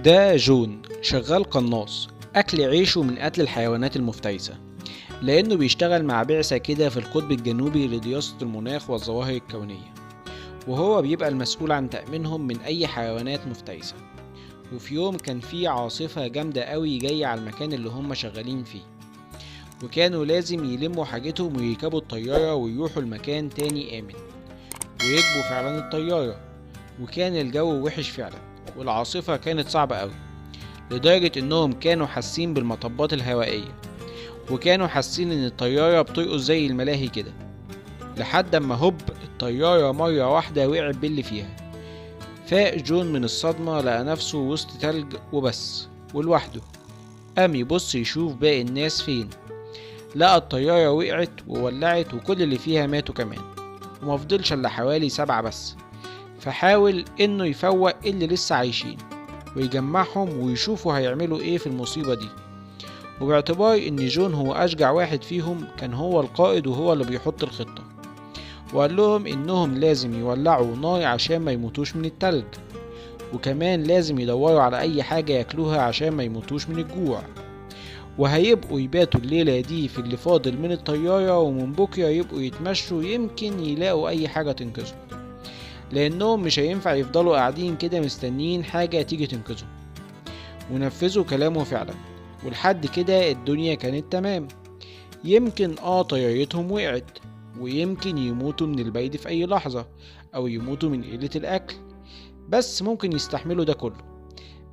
ده جون شغال قناص أكل عيشه من قتل الحيوانات المفترسة، لأنه بيشتغل مع بعثة كده في القطب الجنوبي لدراسة المناخ والظواهر الكونية، وهو بيبقى المسؤول عن تأمينهم من أي حيوانات مفترسة. وفي يوم كان في عاصفة جامدة قوي جاية على المكان اللي هم شغالين فيه، وكانوا لازم يلموا حاجتهم ويركبوا الطيارة ويروحوا لمكان تاني آمن، ويركبوا فعلا الطيارة. وكان الجو وحش فعلا، والعاصفة كانت صعبة قوي، لدرجة انهم كانوا حاسين بالمطبات الهوائية، وكانوا حاسين ان الطيارة بترقص زي الملاهي كده، لحد اما هوب الطيارة مرة واحدة وقعت باللي فيها. فاق جون من الصدمة، لقى نفسه وسط تلج وبس ولوحده. قام يبص يشوف باقي الناس فين، لقى الطيارة وقعت وولعت وكل اللي فيها ماتوا كمان، ومفضلش الا حوالي 7 بس. فحاول انه يفوق اللي لسه عايشين ويجمعهم ويشوفوا هيعملوا ايه في المصيبة دي. وباعتبار ان جون هو اشجع واحد فيهم، كان هو القائد وهو اللي بيحط الخطة، وقال لهم انهم لازم يولعوا نار عشان ما يموتوش من التلج، وكمان لازم يدوروا على اي حاجة ياكلوها عشان ما يموتوش من الجوع، وهيبقوا يباتوا الليلة دي في اللي فاضل من الطيارة، ومن بكرة يبقوا يتمشوا يمكن يلاقوا اي حاجة تنقذهم، لانهم مش هينفع يفضلوا قاعدين كده مستنيين حاجة تيجي تنقذهم. ونفذوا كلامه فعلا، ولحد كده الدنيا كانت تمام. يمكن طيارتهم وقعت، ويمكن يموتوا من البرد في اي لحظة، او يموتوا من قلة الاكل، بس ممكن يستحملوا ده كله.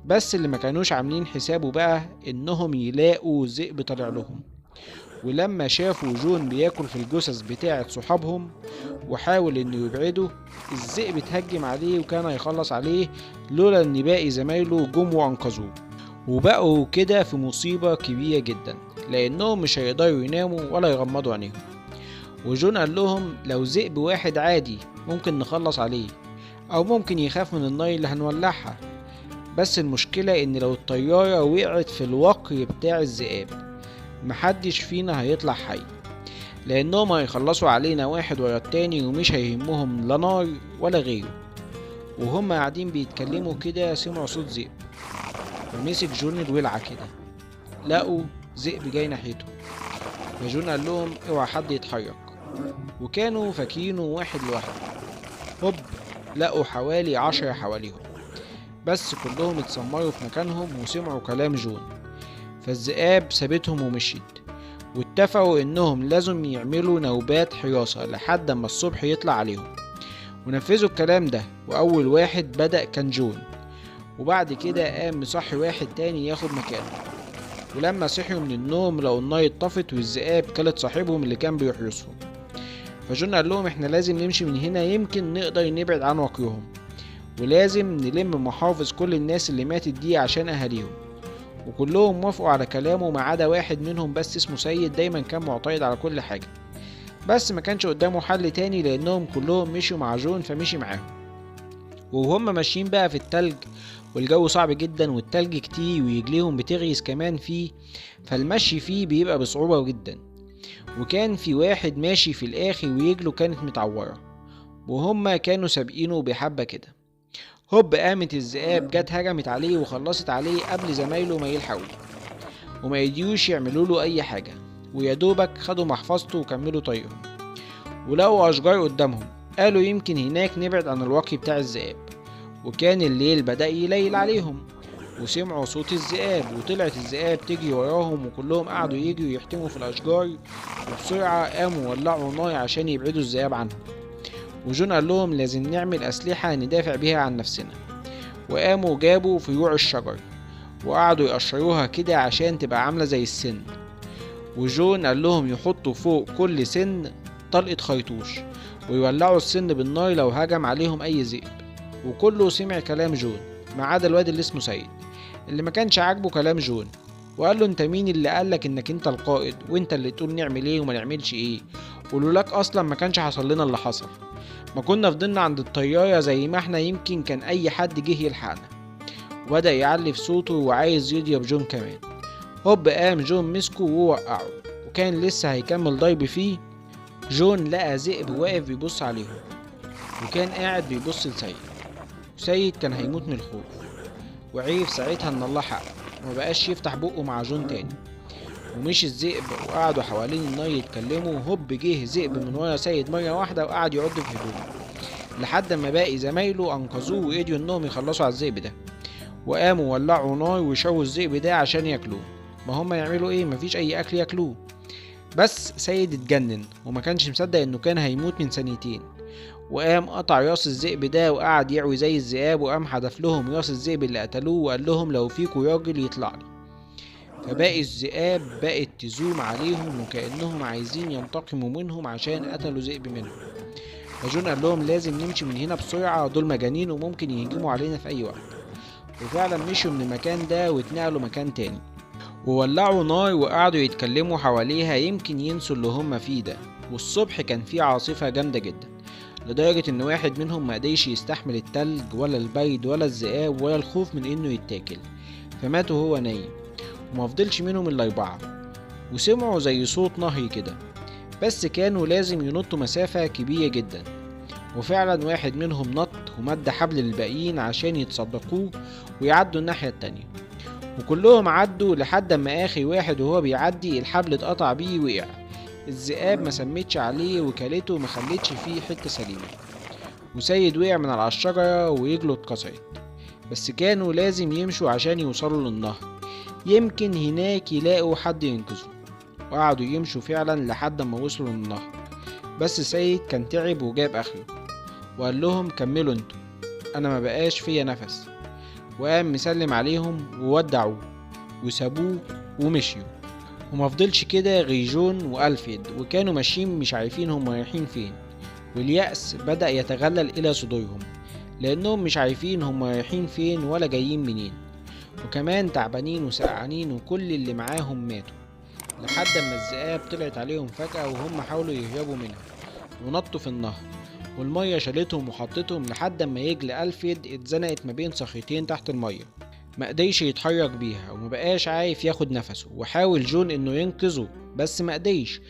بس اللي ما كانوش عاملين حسابه بقى انهم يلاقوا ذئب طلع لهم. ولما شافوا جون بياكل في الجثث بتاعة صحابهم وحاول انه يبعده، الذئب اتهجم عليه وكان هيخلص عليه، لولا ان باقي زمايله جم وانقذوه. وبقوا كده في مصيبة كبيرة جدا، لانهم مش هيقدروا يناموا ولا يغمضوا عينيهم. وجون قال لهم لو ذئب واحد عادي ممكن نخلص عليه، او ممكن يخاف من النار اللي هنولعها، بس المشكلة ان لو الطيارة وقعت في الوقر بتاع الذئاب محدش فينا هيطلع حي، لانهم هيخلصوا علينا واحد ورا التاني ومش هيهمهم لا نار ولا غيره. وهم قاعدين بيتكلموا كده سمعوا صوت ذئب، ومسك جون الولعة كده، لقوا ذئب جاي ناحيته. فجون قال لهم اوعى حد يتحرك، وكانوا فاكرينه واحد لوحده. هوب لقوا حوالي 10 حواليهم، بس كلهم اتسمروا في مكانهم وسمعوا كلام جون. فالذئاب سابتهم ومشيت، واتفقوا انهم لازم يعملوا نوبات حراسة لحد اما الصبح يطلع عليهم. ونفذوا الكلام ده، واول واحد بدأ كان جون، وبعد كده قام مصحي واحد تاني ياخد مكانه. ولما صحيوا من النوم لقوا النار اتطفت والذئاب كلت صاحبهم اللي كان بيحرسهم. فجون قال لهم احنا لازم نمشي من هنا، يمكن نقدر نبعد عن وقرهم، ولازم نلم محافظ كل الناس اللي ماتت دي عشان اهاليهم. وكلهم وافقوا على كلامه ما عدا واحد منهم بس اسمه سيد، دايما كان معترض على كل حاجة، بس ما كانش قدامه حل تاني لانهم كلهم مشوا مع جون فمشي معاهم. وهم ماشيين بقى في التلج، والجو صعب جدا والتلج كتير ورجليهم بتغيس كمان فيه، فالمشي فيه بيبقى بصعوبة جدا. وكان في واحد ماشي في الاخر ورجله كانت متعورة، وهم كانوا سابقينه بحبة كده. هوب قامت الذئاب جت هجمت عليه وخلصت عليه قبل زمايله ما يلحقوا، وما يديوش يعملوا له اي حاجة، ويادوبك خدوا محفظته وكملوا طريقهم. ولقوا اشجار قدامهم، قالوا يمكن هناك نبعد عن الواقي بتاع الذئاب. وكان الليل بدأ يليل عليهم، وسمعوا صوت الذئاب، وطلعت الذئاب تجري وراهم، وكلهم قعدوا يجروا ويحتموا في الاشجار، وبسرعة قاموا ولعوا نار عشان يبعدوا الذئاب عنهم. وجون قال لهم لازم نعمل أسلحة ندافع بيها عن نفسنا. وقاموا جابوا فروع الشجر وقعدوا يقشروها كده عشان تبقى عاملة زي السن. وجون قال لهم يحطوا فوق كل سن طلقة خيطوش، ويولعوا السن بالنار لو هجم عليهم أي ذئب. وكله سمع كلام جون ما عدا الواد اللي اسمه سيد، اللي ما كانش عاجبه كلام جون، وقال له انت مين اللي قالك انك انت القائد وانت اللي تقول نعمل ايه وما نعملش ايه؟ ولولاك اصلا ما كانش حصل لنا اللي حصل، ما كنا فضلنا عند الطيارة زي ما احنا، يمكن كان اي حد جه يلحقنا. وبدأ يعلي في صوته وعايز يضرب جون كمان. هوب قام جون مسكه ووقعه، وكان لسه هيكمل ضرب فيه. جون لقى ذئب واقف بيبص عليهم، وكان قاعد بيبص لسيد، وسيد كان هيموت من الخوف. وعرف ساعتها ان الله حق، ومبقاش يفتح بقه مع جون تاني. ومشي الذئب وقعدوا حوالين النار يتكلموا، هوب جه ذئب من ورا سيد مرة واحدة وقعد يعض في هدومه، لحد ما باقي زمايله انقذوه وقدروا انهم يخلصوا على الذئب ده، وقاموا ولعوا نار وشووا الذئب ده عشان ياكلوه. ما هم يعملوا ايه؟ مفيش اي اكل ياكلوه. بس سيد اتجنن وما كانش مصدق انه كان هيموت من ثانيتين، وقام قطع راس الذئب ده وقعد يعوي زي الذئاب، وقام حدف لهم راس الذئب اللي قتلوه وقال لهم لو فيكوا راجل يطلع لي. فباقي الذئاب بقت تزوم عليهم وكأنهم عايزين ينتقموا منهم عشان قتلوا ذئب منهم. فجون قال لهم لازم نمشي من هنا بسرعة، دول مجانين وممكن يهجموا علينا في أي وقت. وفعلا مشوا من المكان ده واتنقلوا مكان تاني، وولعوا نار وقعدوا يتكلموا حواليها يمكن ينسوا اللي هم فيه ده. والصبح كان فيه عاصفة جامدة جدا، لدرجة ان واحد منهم مقدرش يستحمل التلج ولا البرد ولا الذئاب ولا الخوف من انه يتاكل، فمات وهو نايم. ومفضلش منهم الا 4، وسمعوا زي صوت نهر كده، بس كانوا لازم ينطوا مسافة كبيرة جدا. وفعلا واحد منهم نط ومد حبل للباقيين عشان يتصدقوه ويعدوا الناحية التانية، وكلهم عدوا لحد ما اخر واحد وهو بيعدي الحبل اتقطع بيه ووقع. الذئاب ما سمتش عليه وكلته ما خلتش فيه حتة سليمة، وسيد وقع من على الشجرة ورجله اتكسرت. بس كانوا لازم يمشوا عشان يوصلوا للنهر، يمكن هناك يلاقوا حد ينقذه. وقعدوا يمشوا فعلا لحد ما وصلوا للنهر، بس سيد كان تعب وجاب اخره، وقال لهم كملوا انتوا، انا ما بقاش فيا نفس. وقام مسلم عليهم وودعوه وسابوه ومشيوا. ومفضلش كده غير جون وألفريد، وكانوا ماشيين مش عارفين هم رايحين فين، واليأس بدأ يتغلل إلى صدورهم لأنهم مش عارفين هم رايحين فين ولا جايين منين، وكمان تعبانين وسقعانين وكل اللي معاهم ماتوا. لحد ما الذئاب طلعت عليهم فجأة وهم حاولوا يهربوا منها ونطوا في النهر، والمية شالتهم وحطتهم لحد ما يجل ألفريد اتزنقت ما بين صخرتين تحت المية، مقدرش يتحرك بيها ومبقاش عارف ياخد نفسه. وحاول جون انه ينقذه بس مقدرش،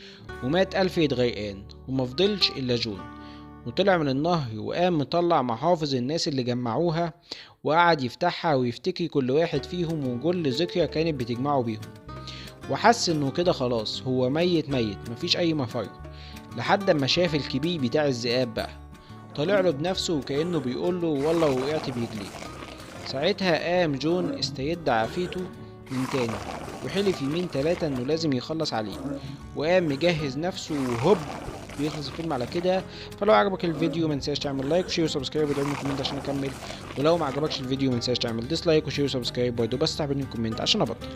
ومات ألفريد غرقان ومفضلش الا جون. وطلع من النهر وقام مطلع محافظ الناس اللي جمعوها وقعد يفتحها ويفتكر كل واحد فيهم وكل ذكرى كانت بتجمعه بيهم، وحس انه كده خلاص هو ميت مفيش اي مفر. لحد ما شاف الكبير بتاع الذئاب بقى طلع له بنفسه وكأنه بيقول له والله وقعت برجليك. ساعتها قام جون استيد عافيته من تاني وحلف يمين 3 انه لازم يخلص عليه، وقام مجهز نفسه وهوب بيخلص الفيلم على كده. فلو عجبك الفيديو منساش تعمل لايك وشير وسبسكرايب وتعمل كومنت عشان اكمل، ولو ما عجبكش الفيديو منساش تعمل ديسلايك وشير وسبسكرايب برضه بس تعمل كومنت عشان ابطل.